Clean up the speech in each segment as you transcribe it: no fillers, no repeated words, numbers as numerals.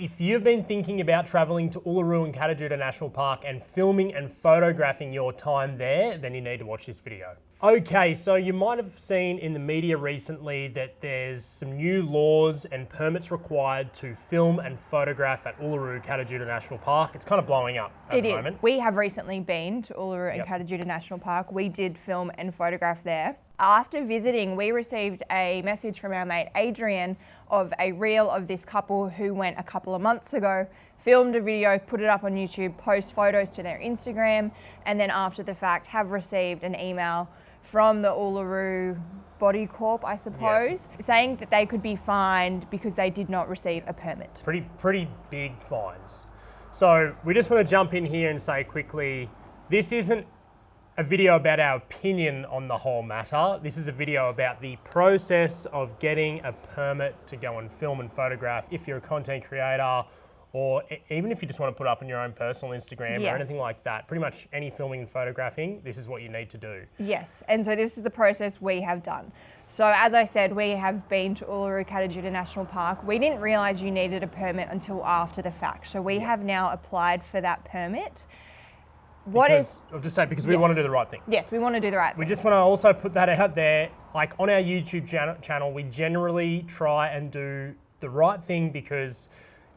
if you've been thinking about traveling to Uluru-Kata Tjuta National Park and filming and photographing your time there, then you need to watch this video. Okay, so you might have seen in the media recently that there's some new laws and permits required to film and photograph at Uluru-Kata Tjuta National Park. It's kind of blowing up at the moment. We have recently been to Uluru-Kata Tjuta National Park. We did film and photograph there. After visiting, we received a message from our mate Adrian of a reel of this couple who went a couple of months ago, filmed a video, put it up on YouTube, post photos to their Instagram, and then after the fact have received an email from the Uluru Body Corp, I suppose, saying that they could be fined because they did not receive a permit. Pretty big fines. So we just want to jump in here and say quickly, this isn't a video about our opinion on the whole matter. This is a video about the process of getting a permit to go and film and photograph if you're a content creator, or even if you just want to put up on your own personal Instagram or anything like that. Pretty much any filming and photographing, this is what you need to do. Yes, and so this is the process we have done. So as I said, we have been to Uluru-Kata Tjuta National Park. We didn't realise you needed a permit until after the fact. So we have now applied for that permit. I'll just say, because we want to do the right thing. Yes, we want to do the right thing. We just want to also put that out there. Like on our YouTube channel, we generally try and do the right thing, because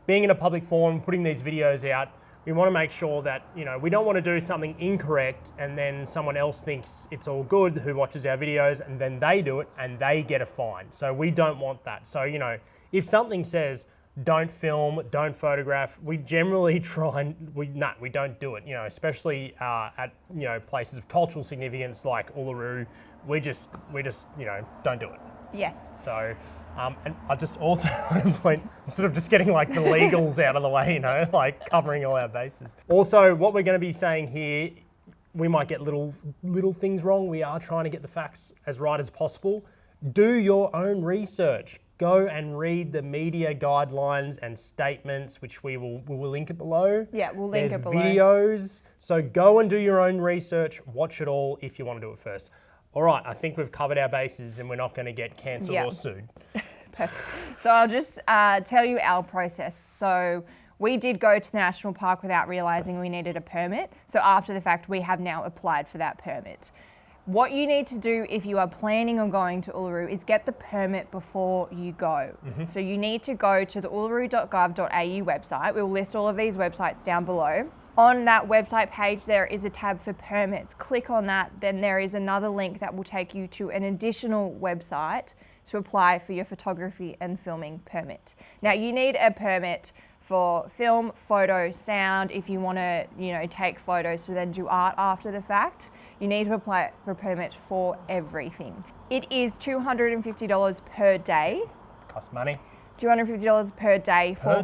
being in a public forum, putting these videos out, we want to make sure that, you know, we don't want to do something incorrect and then someone else thinks it's all good who watches our videos, and then they do it and they get a fine. So we don't want that. So, you know, if something says don't film, don't photograph, we generally try and we don't do it, you know, especially at, you know, places of cultural significance like Uluru. We just, you know, don't do it. Yes. So, and I just also want to point, I'm sort of just getting like the legals out of the way, you know, like covering all our bases. Also, what we're going to be saying here, we might get little things wrong. We are trying to get the facts as right as possible. Do your own research. Go and read the media guidelines and statements, which we will link it below. Yeah, we'll link it below. There's videos. So go and do your own research. Watch it all if you want to do it first. All right, I think we've covered our bases and we're not going to get cancelled or sued. Perfect. So I'll just tell you our process. So we did go to the national park without realising we needed a permit. So after the fact, we have now applied for that permit. What you need to do if you are planning on going to Uluru is get the permit before you go. So you need to go to the uluru.gov.au website. We'll list all of these websites down below. On that website page, there is a tab for permits. Click on that, then there is another link that will take you to an additional website to apply for your photography and filming permit. Now, you need a permit for film, photo, sound. If you want to, you know, take photos to then do art after the fact, you need to apply for a permit for everything. It is $250 per day. Costs money. $250 per day for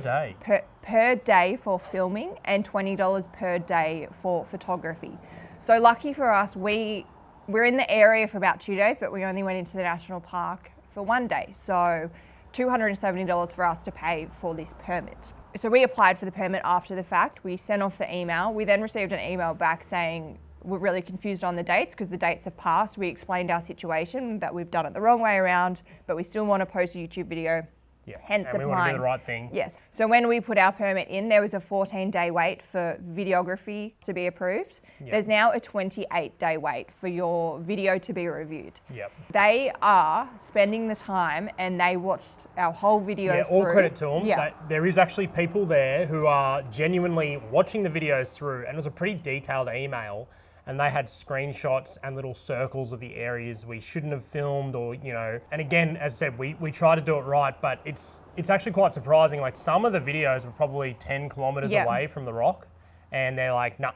per day for filming, and $20 per day for photography. So lucky for us, we're in the area for about 2 days, but we only went into the national park for 1 day. So $270 for us to pay for this permit. So we applied for the permit after the fact. We sent off the email. We then received an email back saying we're really confused on the dates because the dates have passed. We explained our situation, that we've done it the wrong way around, but we still want to post a YouTube video. Yeah, hence and we want to do the right thing. Yes. So when we put our permit in, there was a 14-day wait for videography to be approved. Yep. There's now a 28-day wait for your video to be reviewed. Yep. They are spending the time and they watched our whole video through. All credit to them. Yeah. There is actually people there who are genuinely watching the videos through, and it was a pretty detailed email. And they had screenshots and little circles of the areas we shouldn't have filmed, or, you know, and again, as I said, we try to do it right, but it's actually quite surprising. Like, some of the videos were probably 10 kilometers away from the rock, and they're like, nah,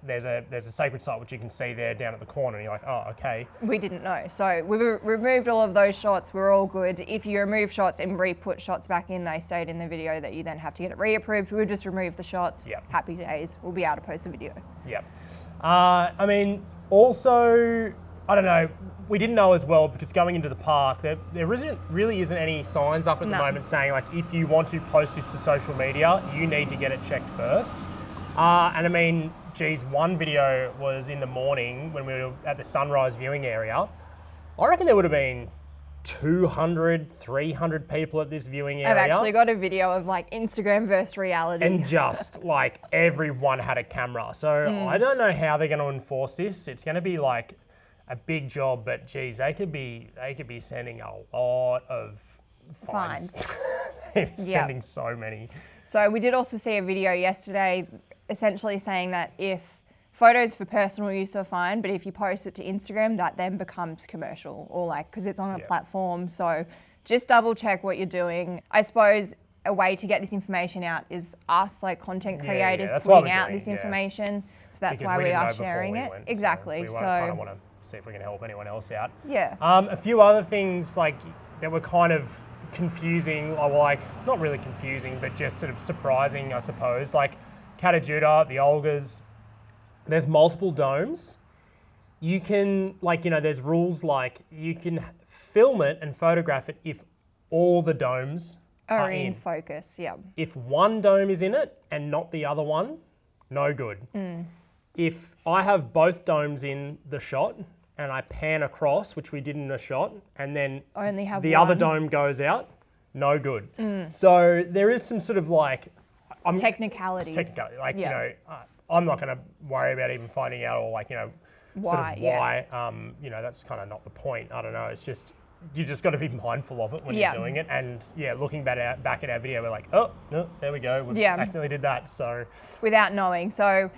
there's a sacred site which you can see there down at the corner, and you're like, oh, okay. We didn't know. So we've removed all of those shots. We're all good. If you remove shots and re-put shots back in, they stayed in the video that you then have to get it reapproved. We'll just remove the shots. Yep. Happy days. We'll be able to post the video. Yep. I mean, also, I don't know, we didn't know as well, because going into the park, there really isn't any signs up at the moment saying, like, if you want to post this to social media, you need to get it checked first. And I mean, geez, one video was in the morning when we were at the sunrise viewing area. I reckon there would have been 200, 300 people at this viewing area. I've actually got a video of like Instagram versus reality. And just like everyone had a camera. So I don't know how they're going to enforce this. It's going to be like a big job, but geez, they could be sending a lot of fines. They're sending so many. So we did also see a video yesterday essentially saying that if photos for personal use are fine, but if you post it to Instagram, that then becomes commercial, or like, because it's on a platform. So just double check what you're doing. I suppose a way to get this information out is us, like content creators, putting out this information. So that's why we are sharing it. Exactly. So we kind of want to see if we can help anyone else out. Yeah. A few other things like that were kind of confusing, or like not really confusing, but just sort of surprising, I suppose. Like Kata Tjuta, the Olgas. There's multiple domes. You can, like, you know, there's rules like you can film it and photograph it if all the domes are in focus, yeah. If one dome is in it and not the other one, no good. If I have both domes in the shot and I pan across, which we did in a shot, and then only have the other dome goes out, no good. So there is some sort of like... technicalities. Like, you know... I'm not going to worry about even finding out, or like, you know, why. You know, that's kind of not the point. I don't know. It's just, you just got to be mindful of it when you're doing it. And yeah, looking back at our video, we're like, oh, no, there we go. We accidentally did that. So without knowing. So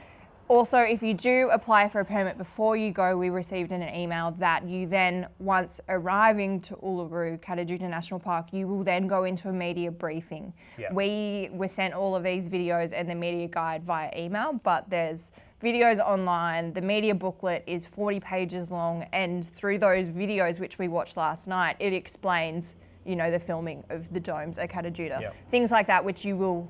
also, if you do apply for a permit before you go, we received in an email that you then, once arriving to Uluru-Kata Tjuta National Park, you will then go into a media briefing. We were sent all of these videos and the media guide via email, but there's videos online. The media booklet is 40 pages long, and through those videos, which we watched last night, it explains, you know, the filming of the domes at Kata Tjuta. Things like that, which you will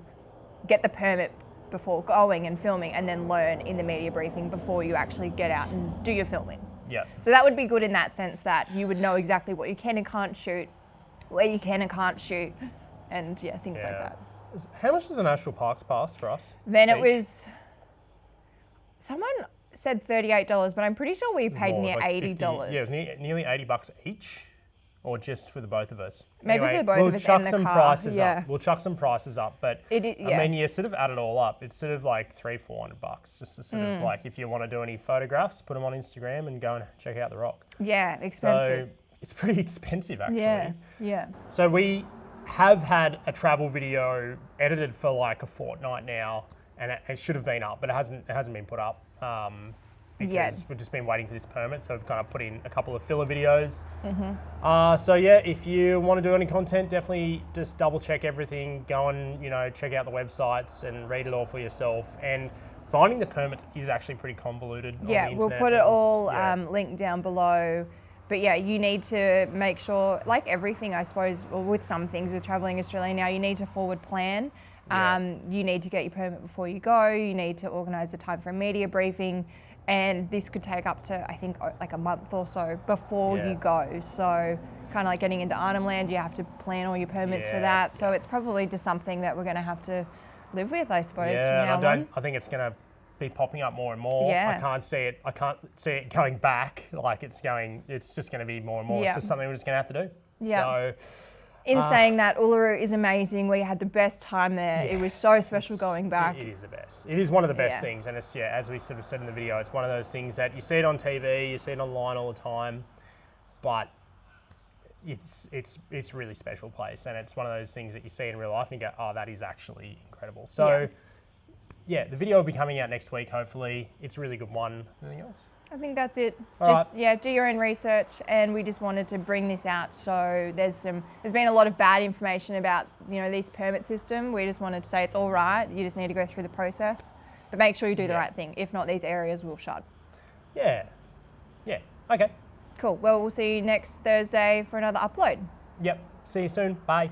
get the permit before going and filming, and then learn in the media briefing before you actually get out and do your filming. So that would be good in that sense, that you would know exactly what you can and can't shoot, where you can and can't shoot, and things like that. How much does the National Parks pass for us? Then it was, someone said $38, but I'm pretty sure we paid near like $80. 50, yeah, it was nearly $80 each. Or just for the both of us? Maybe anyway, for the both of us and the car. We'll chuck some prices up, but I mean, you sort of add it all up. It's sort of like $300-400 just to sort of like, if you want to do any photographs, put them on Instagram and go and check out the rock. Yeah, expensive. So it's pretty expensive actually. Yeah. So we have had a travel video edited for like a fortnight now, and it should have been up, but it hasn't been put up. Because we've just been waiting for this permit, so we've kind of put in a couple of filler videos. So yeah, if you want to do any content, definitely just double check everything. Go and, you know, check out the websites and read it all for yourself. And finding the permits is actually pretty convoluted. Yeah, on the we'll internet. put it all linked down below. But yeah, you need to make sure, like everything, I suppose, or with some things with Travelling Australia now, you need to forward plan. You need to get your permit before you go. You need to organise the time for a media briefing. And this could take up to, I think, like a month or so before you go. So kind of like getting into Arnhem Land, you have to plan all your permits for that. So it's probably just something that we're going to have to live with, I suppose, from now on. I think it's going to be popping up more and more. I can't see it going back. Like it's just going to be more and more. It's just something we're just going to have to do. So in saying that, Uluru is amazing. We had the best time there. It was so special going back. It is the best. It is one of the best things. And it's, as we sort of said in the video, it's one of those things that you see it on TV, you see it online all the time, but it's a really special place. And it's one of those things that you see in real life and you go, oh, that is actually incredible. So the video will be coming out next week, hopefully. It's a really good one. Anything else? I think that's it. All right. Do your own research, and we just wanted to bring this out. So there's been a lot of bad information about, you know, this permit system. We just wanted to say it's all right. You just need to go through the process, but make sure you do the right thing. If not, these areas will shut. Yeah. Okay. Cool. Well, we'll see you next Thursday for another upload. Yep. See you soon. Bye.